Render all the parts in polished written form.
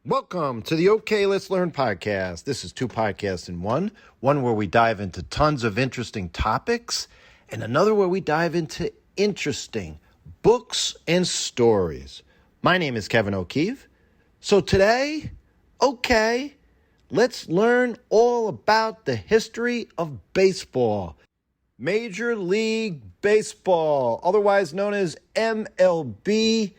Welcome to the OK Let's Learn podcast. This is two podcasts in one where we dive into tons of interesting topics, and another where we dive into interesting books and stories. My name is Kevin O'Keefe. So today, let's learn all about the history of baseball. Major League Baseball, otherwise known as MLB.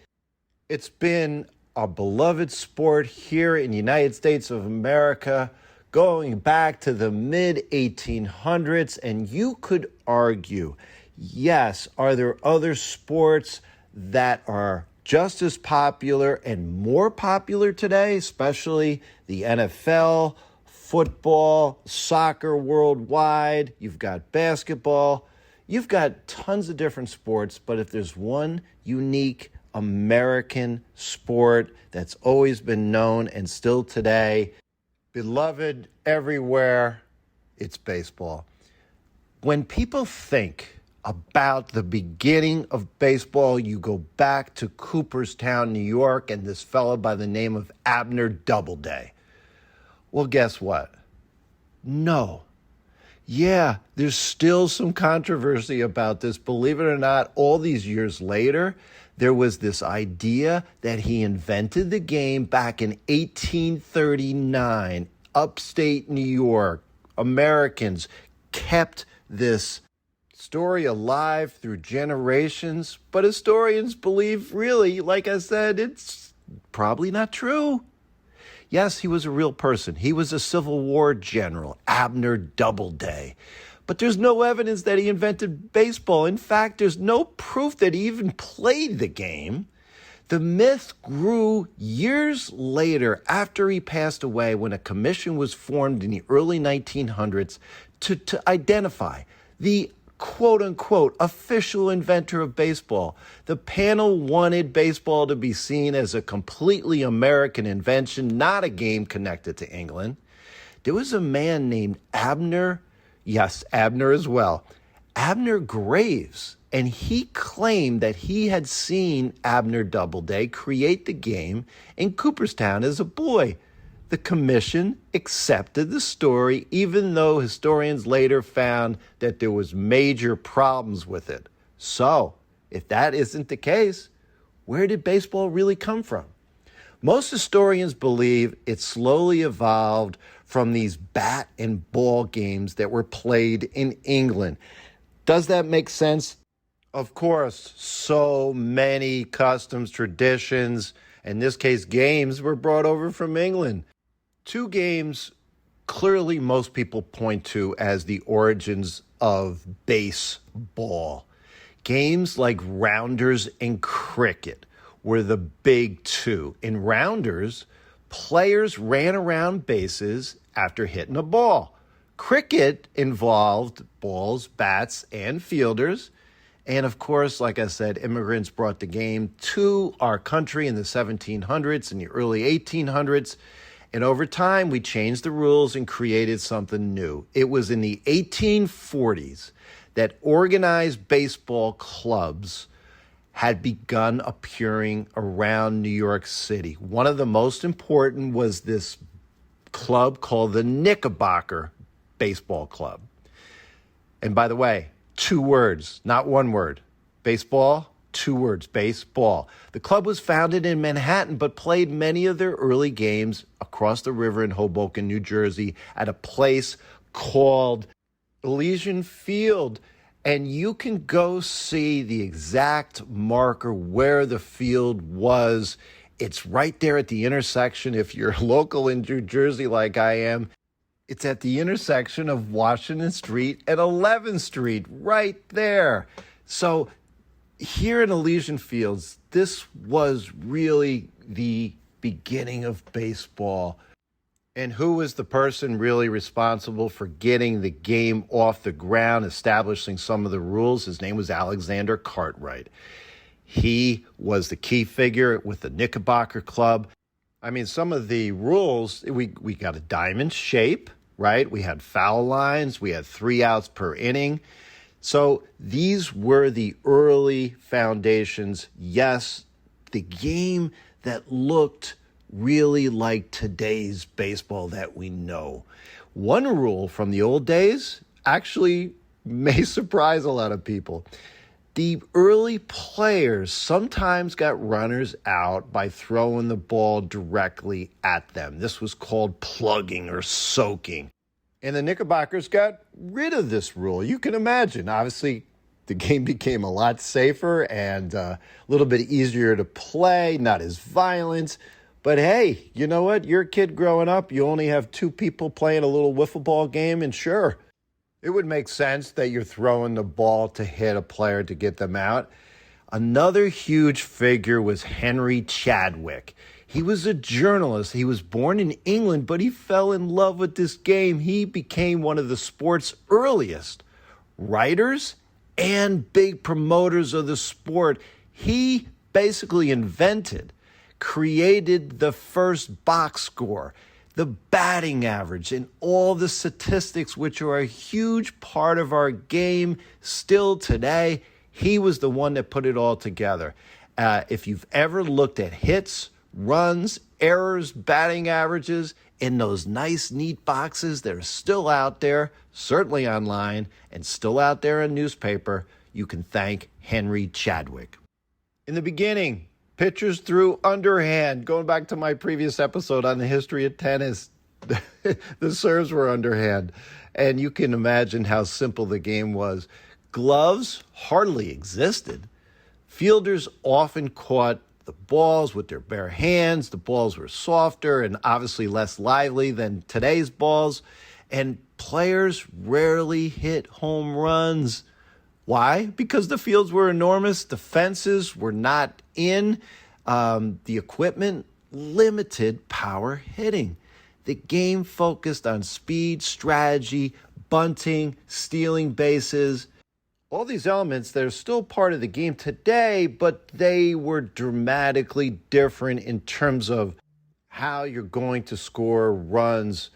It's been a beloved sport here in the United States of America going back to the mid-1800s, and you could argue, yes, are there other sports that are just as popular and more popular today, especially the NFL, football, soccer worldwide? You've got basketball, you've got tons of different sports, but if there's one unique American sport that's always been known and still today, beloved everywhere, it's baseball. When people think about the beginning of baseball, you go back to Cooperstown, New York, and this fellow by the name of Abner Doubleday. Well, guess what? No. Yeah, there's still some controversy about this. Believe it or not, all these years later, there was this idea that he invented the game back in 1839, upstate New York. Americans kept this story alive through generations, but historians believe, really, like I said, it's probably not true. Yes, he was a real person. He was a Civil War general, Abner Doubleday. But there's no evidence that he invented baseball. In fact, there's no proof that he even played the game. The myth grew years later after he passed away, when a commission was formed in the early 1900s to identify the quote-unquote official inventor of baseball. The panel wanted baseball to be seen as a completely American invention, not a game connected to England. There was a man named Abner as well, Abner Graves, and he claimed that he had seen Abner Doubleday create the game in Cooperstown as a boy. The commission accepted the story, even though historians later found that there was major problems with it. So, if that isn't the case, where did baseball really come from? Most historians believe it slowly evolved from these bat and ball games that were played in England. Does that make sense? Of course, so many customs, traditions, in this case games, were brought over from England. Two games clearly most people point to as the origins of baseball. Games like rounders and cricket were the big two. In rounders, players ran around bases after hitting a ball. Cricket involved balls, bats, and fielders. And of course, like I said, immigrants brought the game to our country in the 1700s and the early 1800s. And over time, we changed the rules and created something new. It was in the 1840s that organized baseball clubs had begun appearing around New York City. One of the most important was this club called the Knickerbocker Baseball Club. And by the way, 2 words, not 1 word. Baseball, 2 words, baseball. The club was founded in Manhattan, but played many of their early games across the river in Hoboken, New Jersey, at a place called Elysian Field. And you can go see the exact marker where the field was. It's right there at the intersection. If you're local in New Jersey like I am, it's at the intersection of Washington Street and 11th Street, right there. So here in Elysian Fields, this was really the beginning of baseball. And who was the person really responsible for getting the game off the ground, establishing some of the rules? His name was Alexander Cartwright. He was the key figure with the Knickerbocker Club. I mean, some of the rules, we got a diamond shape, right? We had foul lines. We had 3 outs per inning. So these were the early foundations. Yes, the game that looked really like today's baseball that we know. One rule from the old days actually may surprise a lot of people. The early players sometimes got runners out by throwing the ball directly at them. This was called plugging or soaking. And the Knickerbockers got rid of this rule. You can imagine, obviously, the game became a lot safer and a little bit easier to play, not as violent. But hey, you know what? You're a kid growing up. You only have two people playing a little wiffle ball game, and sure, it would make sense that you're throwing the ball to hit a player to get them out. Another huge figure was Henry Chadwick. He was a journalist. He was born in England, but he fell in love with this game. He became one of the sport's earliest writers and big promoters of the sport. He basically created the first box score, the batting average, and all the statistics, which are a huge part of our game still today. He was the one that put it all together. If you've ever looked at hits, runs, errors, batting averages in those nice, neat boxes that are still out there, certainly online, and still out there in newspaper, you can thank Henry Chadwick. In the beginning, pitchers threw underhand. Going back to my previous episode on the history of tennis, the serves were underhand. And you can imagine how simple the game was. Gloves hardly existed. Fielders often caught the balls with their bare hands. The balls were softer and obviously less lively than today's balls. And players rarely hit home runs. Why? Because the fields were enormous. The fences were not in. The equipment limited power hitting. The game focused on speed, strategy, bunting, stealing bases. All these elements that are still part of the game today, but they were dramatically different in terms of how you're going to score runs.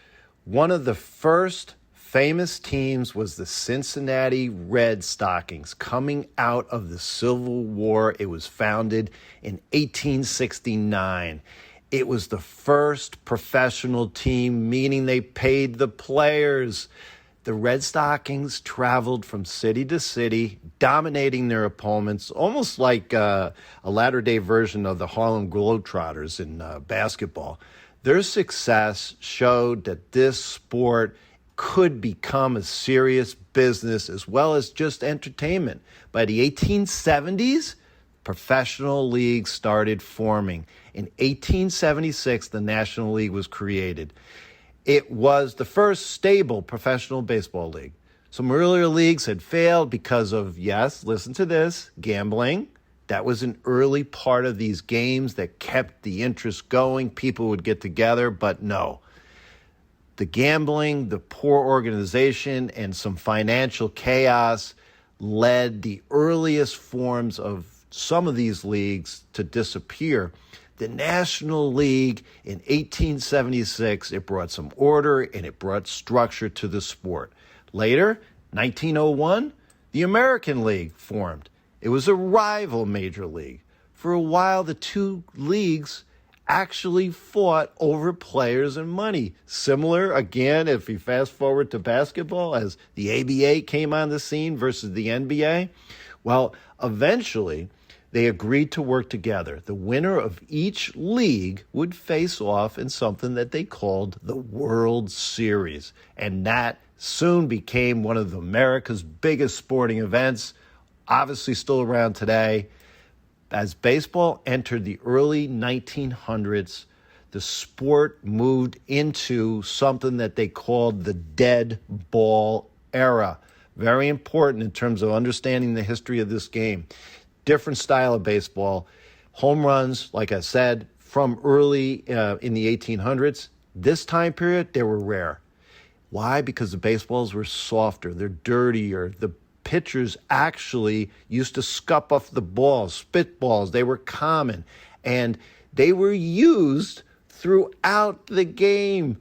One of the first famous teams was the Cincinnati Red Stockings, coming out of the Civil War. It was founded in 1869. It was the first professional team, meaning they paid the players. The Red Stockings traveled from city to city, dominating their opponents, almost like a latter-day version of the Harlem Globetrotters in basketball. Their success showed that this sport could become a serious business as well as just entertainment. By the 1870s, professional leagues started forming. In 1876, the National League was created. It was the first stable professional baseball league. Some earlier leagues had failed because of, yes, listen to this, gambling. That was an early part of these games that kept the interest going. People would get together, but no. The gambling, the poor organization, and some financial chaos led the earliest forms of some of these leagues to disappear. The National League in 1876, it brought some order and it brought structure to the sport. Later, 1901, the American League formed. It was a rival major league. For a while, the two leagues actually fought over players and money. Similar, again, if we fast forward to basketball, as the ABA came on the scene versus the NBA. Well, eventually, they agreed to work together. The winner of each league would face off in something that they called the World Series. And that soon became one of America's biggest sporting events, obviously still around today. As baseball entered the early 1900s, the sport moved into something that they called the dead ball era. Very important in terms of understanding the history of this game. Different style of baseball. Home runs, like I said, from early in the 1800s. This time period, they were rare. Why? Because the baseballs were softer. They're dirtier. The pitchers actually used to scuff off the balls, spit balls. They were common, and they were used throughout the game,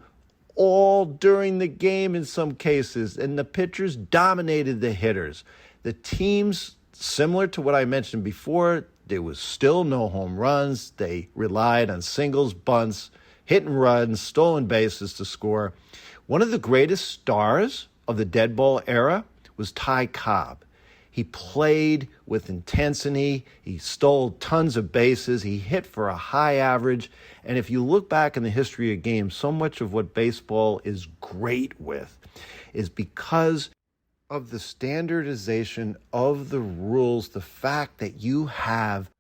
all during the game in some cases, and the pitchers dominated the hitters. The teams, similar to what I mentioned before, There was still no home runs. They relied on singles, bunts, hit and runs, stolen bases to score. One of the greatest stars of the dead ball era was Ty Cobb. He played with intensity. He stole tons of bases. He hit for a high average. And if you look back in the history of games, so much of what baseball is great with is because of the standardization of the rules, the fact that you have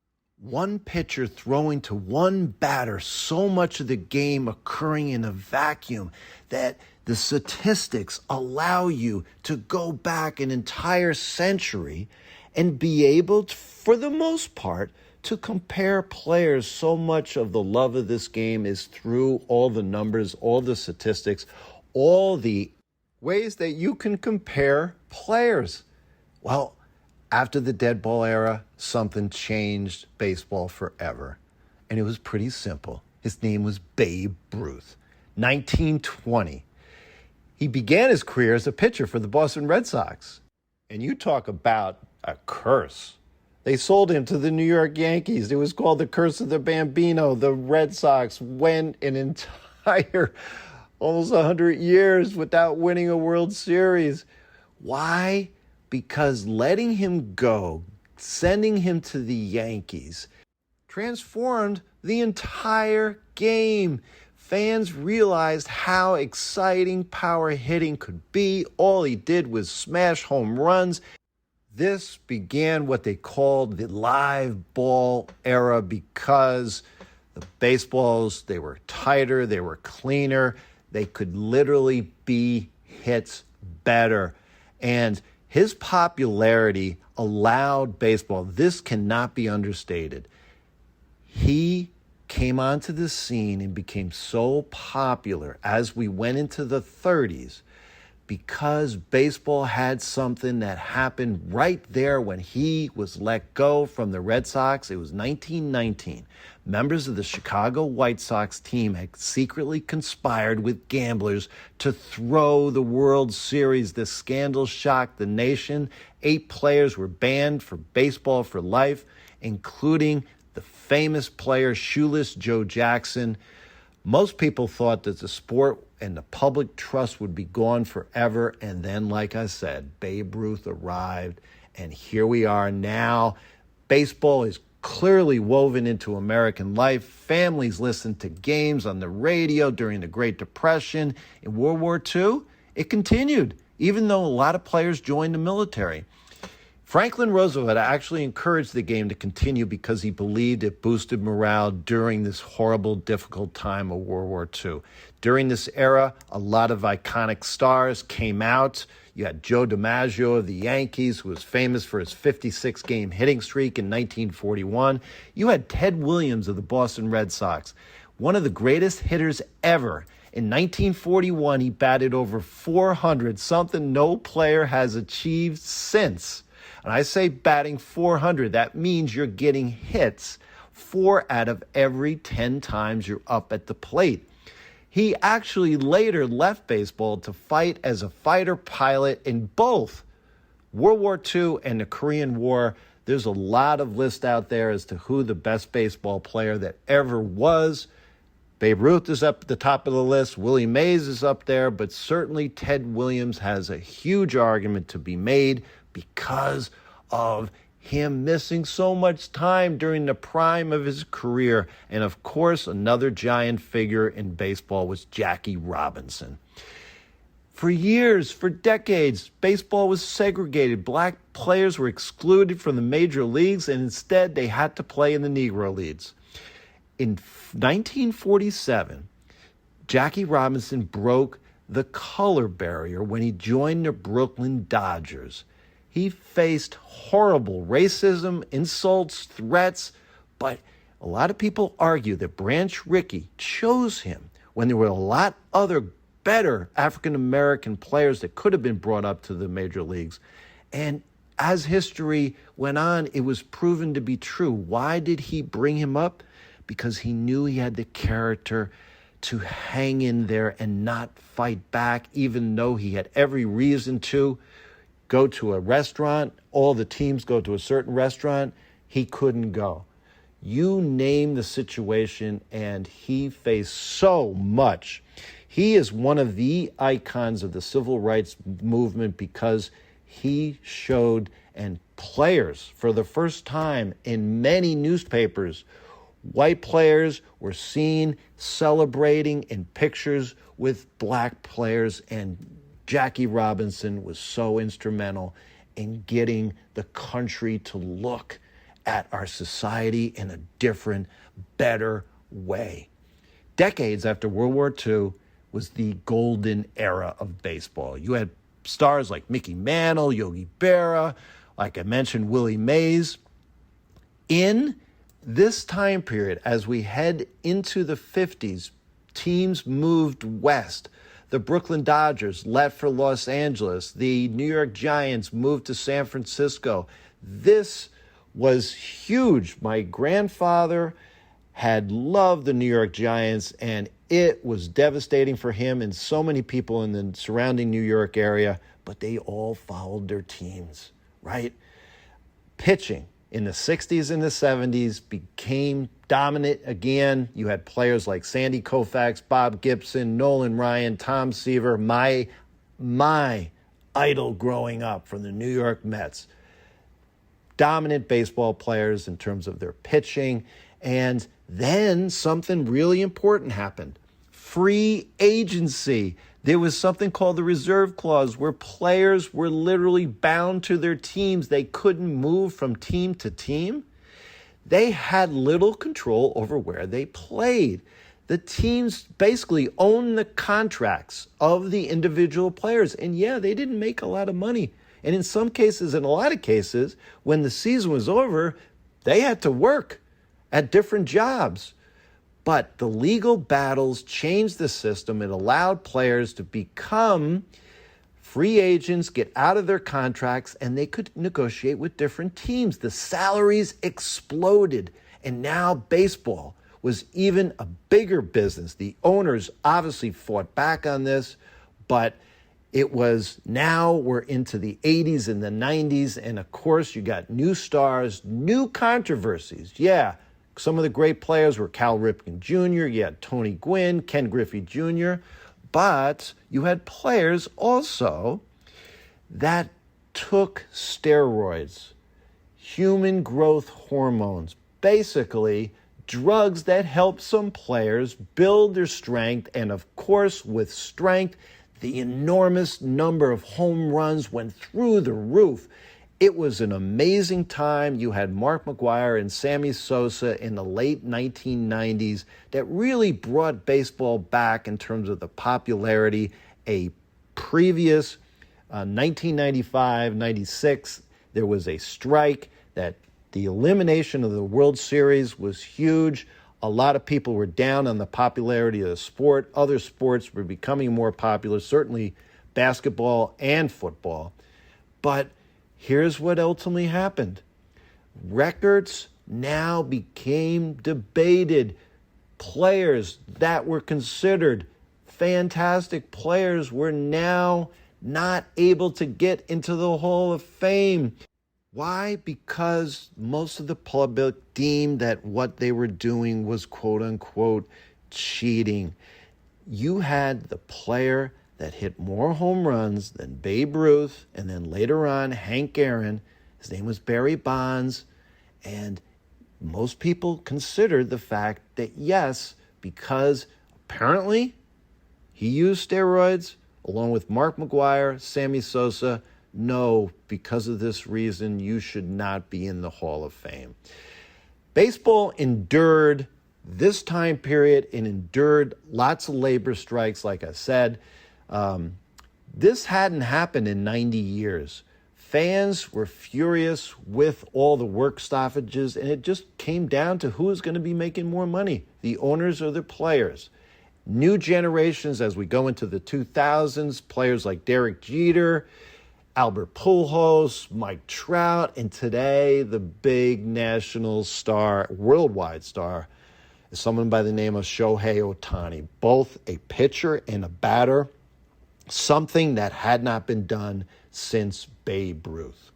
one pitcher throwing to one batter, so much of the game occurring in a vacuum that the statistics allow you to go back an entire century and be able to, for the most part, to compare players. So much of the love of this game is through all the numbers, all the statistics, all the ways that you can compare players. Well, after the dead ball era, something changed baseball forever. And it was pretty simple. His name was Babe Ruth. 1920. He began his career as a pitcher for the Boston Red Sox. And you talk about a curse. They sold him to the New York Yankees. It was called the Curse of the Bambino. The Red Sox went an entire almost 100 years without winning a World Series. Why? Because letting him go, sending him to the Yankees, transformed the entire game. Fans realized how exciting power hitting could be. All he did was smash home runs. This began what they called the live ball era because the baseballs, they were tighter, they were cleaner, they could literally be hits better. And his popularity allowed baseball, this cannot be understated. He came onto the scene and became so popular as we went into the 30s because baseball had something that happened right there when he was let go from the Red Sox. It was 1919. Members of the Chicago White Sox team had secretly conspired with gamblers to throw the World Series. The scandal shocked the nation. 8 players were banned for baseball for life, including the famous player Shoeless Joe Jackson. Most people thought that the sport and the public trust would be gone forever. And then, like I said, Babe Ruth arrived, and here we are now. Baseball is clearly woven into American life. Families listened to games on the radio during the Great Depression. In World War II, it continued, even though a lot of players joined the military. Franklin Roosevelt actually encouraged the game to continue because he believed it boosted morale during this horrible, difficult time of World War II. During this era, a lot of iconic stars came out. You had Joe DiMaggio of the Yankees, who was famous for his 56-game hitting streak in 1941. You had Ted Williams of the Boston Red Sox, one of the greatest hitters ever. In 1941, he batted over 400, something no player has achieved since. And I say batting 400, that means you're getting hits 4 out of every 10 times you're up at the plate. He actually later left baseball to fight as a fighter pilot in both World War II and the Korean War. There's a lot of lists out there as to who the best baseball player that ever was. Babe Ruth is up at the top of the list. Willie Mays is up there, but certainly Ted Williams has a huge argument to be made because of him missing so much time during the prime of his career. And of course, another giant figure in baseball was Jackie Robinson. For years, for decades, baseball was segregated. Black players were excluded from the major leagues, and instead they had to play in the Negro leagues. In 1947, Jackie Robinson broke the color barrier when he joined the Brooklyn Dodgers. He faced horrible racism, insults, threats, but a lot of people argue that Branch Rickey chose him when there were a lot other better African-American players that could have been brought up to the major leagues. And as history went on, it was proven to be true. Why did he bring him up? Because he knew he had the character to hang in there and not fight back, even though he had every reason to. Go to a restaurant, all the teams go to a certain restaurant. he couldn't go. You name the situation, and he faced so much. He is one of the icons of the civil rights movement because he showed, and players, for the first time in many newspapers, white players were seen celebrating in pictures with black players, and Jackie Robinson was so instrumental in getting the country to look at our society in a different, better way. Decades after World War II was the golden era of baseball. You had stars like Mickey Mantle, Yogi Berra, like I mentioned, Willie Mays. In this time period, as we head into the 50s, teams moved west. The Brooklyn Dodgers left for Los Angeles. The New York Giants moved to San Francisco. This was huge. My grandfather had loved the New York Giants, and it was devastating for him and so many people in the surrounding New York area, but they all followed their teams, right? Pitching in the 60s and the 70s became dominant again. You had players like Sandy Koufax, Bob Gibson, Nolan Ryan, Tom Seaver, my idol growing up from the New York Mets. Dominant baseball players in terms of their pitching. And then something really important happened. Free agency. There was something called the reserve clause where players were literally bound to their teams. They couldn't move from team to team. They had little control over where they played. The teams basically owned the contracts of the individual players. And yeah, they didn't make a lot of money. And in some cases, in a lot of cases, when the season was over, they had to work at different jobs. But the legal battles changed the system. It allowed players to become free agents, get out of their contracts, and they could negotiate with different teams. The salaries exploded, and now baseball was even a bigger business. The owners obviously fought back on this, but it was now we're into the 80s and the 90s, and of course you got new stars, new controversies. Yeah, some of the great players were Cal Ripken Jr., you had Tony Gwynn, Ken Griffey Jr., but you had players also that took steroids, human growth hormones, basically drugs that help some players build their strength, and of course with strength, the enormous number of home runs went through the roof. It was an amazing time. You had Mark McGwire and Sammy Sosa in the late 1990s that really brought baseball back in terms of the popularity. A previous 1995-96, there was a strike that the elimination of the World Series was huge. A lot of people were down on the popularity of the sport. Other sports were becoming more popular, certainly basketball and football. But here's what ultimately happened. Records now became debated. Players that were considered fantastic players were now not able to get into the Hall of Fame. Why? Because most of the public deemed that what they were doing was quote-unquote cheating. You had the player that hit more home runs than Babe Ruth, and then later on, Hank Aaron. His name was Barry Bonds, and most people considered the fact that, yes, because apparently he used steroids, along with Mark McGwire, Sammy Sosa, no, because of this reason, you should not be in the Hall of Fame. Baseball endured this time period and endured lots of labor strikes, like I said. This hadn't happened in 90 years. Fans were furious with all the work stoppages, and it just came down to who's going to be making more money, the owners or the players. New generations, as we go into the 2000s, players like Derek Jeter, Albert Pujols, Mike Trout, and today the big national star, worldwide star, is someone by the name of Shohei Ohtani, both a pitcher and a batter, something that had not been done since Babe Ruth.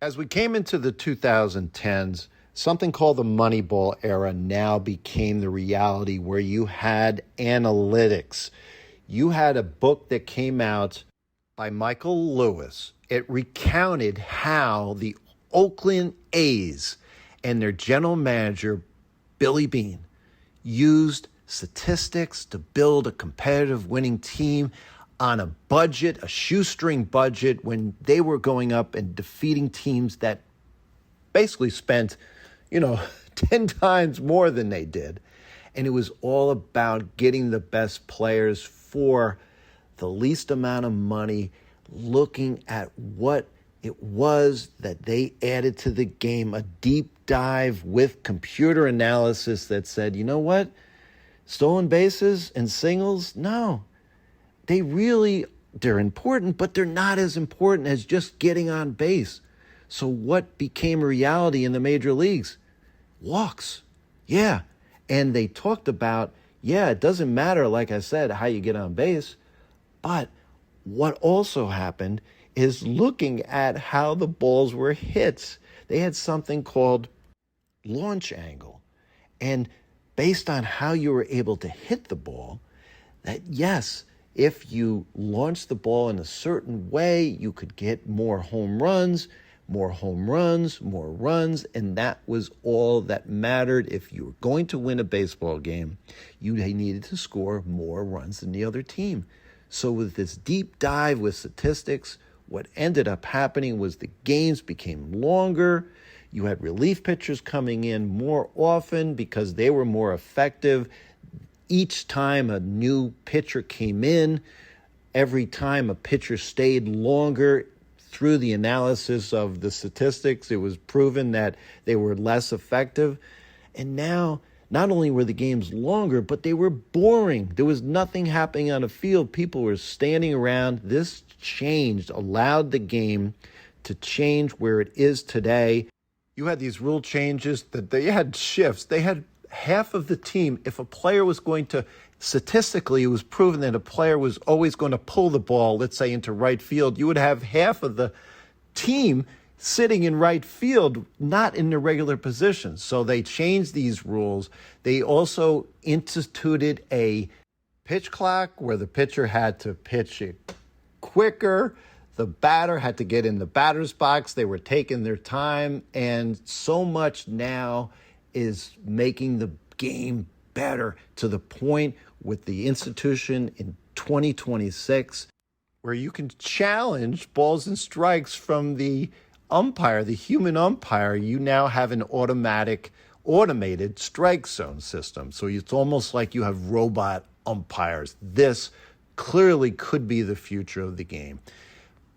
As we came into the 2010s, Something called the Moneyball era now became the reality where you had analytics. You had a book that came out by Michael Lewis. It recounted how the Oakland A's and their general manager, Billy Beane, used statistics to build a competitive winning team on a budget, a shoestring budget, when they were going up and defeating teams that basically spent, 10 times more than they did. And it was all about getting the best players for the least amount of money, looking at what it was that they added to the game, a deep dive with computer analysis that said, you know what? Stolen bases and singles, no. They're important, but they're not as important as just getting on base. So what became a reality in the major leagues? Walks. Yeah. And they talked about, it doesn't matter, like I said, how you get on base. But what also happened is looking at how the balls were hit. They had something called launch angle. And based on how you were able to hit the ball, that yes, if you launched the ball in a certain way, you could get more home runs, more runs, and that was all that mattered. If you were going to win a baseball game, you needed to score more runs than the other team. So with this deep dive with statistics, what ended up happening was the games became longer. You had relief pitchers coming in more often because they were more effective. Each time a new pitcher came in, every time a pitcher stayed longer, through the analysis of the statistics, it was proven that they were less effective. And now, not only were the games longer, but they were boring. There was nothing happening on the field. People were standing around. This allowed the game to change where it is today. You had these rule changes that they had shifts. They had half of the team, if a player was going to, statistically, it was proven that a player was always going to pull the ball, let's say, into right field. You would have half of the team sitting in right field, not in their regular positions. So they changed these rules. They also instituted a pitch clock where the pitcher had to pitch it quicker. The batter had to get in the batter's box. They were taking their time. And so much now is making the game better, to the point with the institution in 2026 where you can challenge balls and strikes from the umpire, the human umpire. You now have an automated strike zone system. So it's almost like you have robot umpires. This clearly could be the future of the game.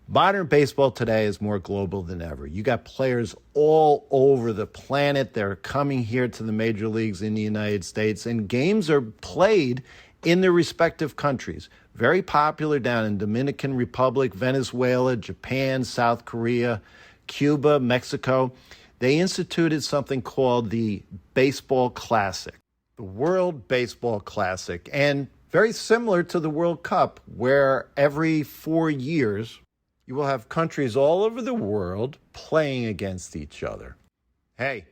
Modern baseball today is more global than ever. You got players all over the planet. They're coming here to the major leagues in the United States, and games are played in their respective countries. Very popular down in Dominican Republic, Venezuela, Japan, South Korea, Cuba, Mexico. They instituted something called the Baseball Classic, the World Baseball Classic, and very similar to the World Cup, where every 4 years, you will have countries all over the world playing against each other. Hey,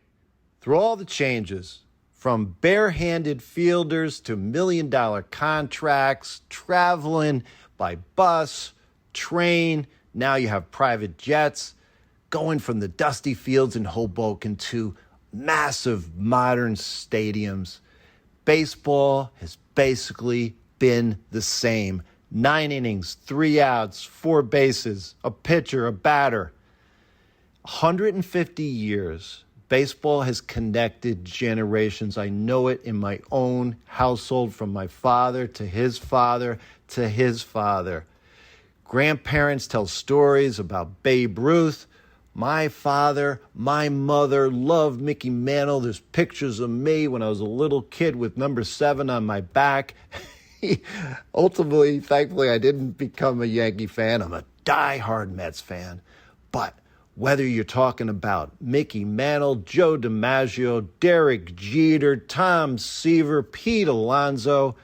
through all the changes, from barehanded fielders to million-dollar contracts, traveling by bus, train, now you have private jets, going from the dusty fields in Hoboken to massive modern stadiums. Baseball has basically been the same. 9 innings, 3 outs, 4 bases, a pitcher, a batter. 150 years, baseball has connected generations. I know it in my own household, from my father to his father to his father. Grandparents tell stories about Babe Ruth. My father, my mother loved Mickey Mantle. There's pictures of me when I was a little kid with number 7 on my back. Ultimately, thankfully, I didn't become a Yankee fan. I'm a diehard Mets fan. But whether you're talking about Mickey Mantle, Joe DiMaggio, Derek Jeter, Tom Seaver, Pete Alonso,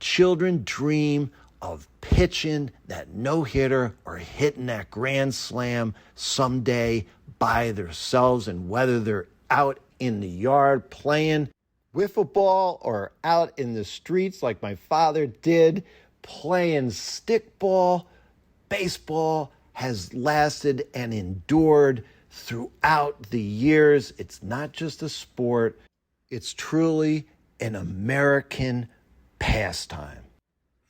children dream of pitching that no-hitter or hitting that grand slam someday by themselves. And whether they're out in the yard playing wiffle ball or out in the streets like my father did, playing stickball. Baseball has lasted and endured throughout the years. It's not just a sport, it's truly an American pastime.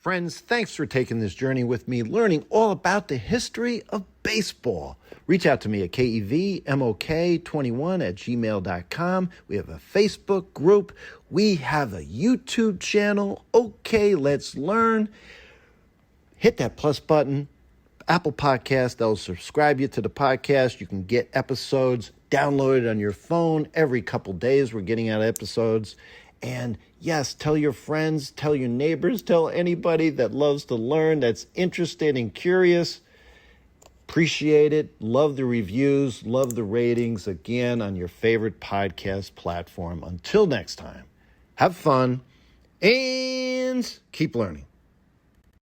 Friends, thanks for taking this journey with me, learning all about the history of baseball. Reach out to me at kevmok21@gmail.com. We have a Facebook group. We have a YouTube channel. Okay, let's learn. Hit that plus button. Apple Podcast, they'll subscribe you to the podcast. You can get episodes downloaded on your phone every couple days. We're getting out episodes. And yes, tell your friends, tell your neighbors, tell anybody that loves to learn, that's interested and curious. Appreciate it. Love the reviews, love the ratings, again, on your favorite podcast platform. Until next time, have fun and keep learning.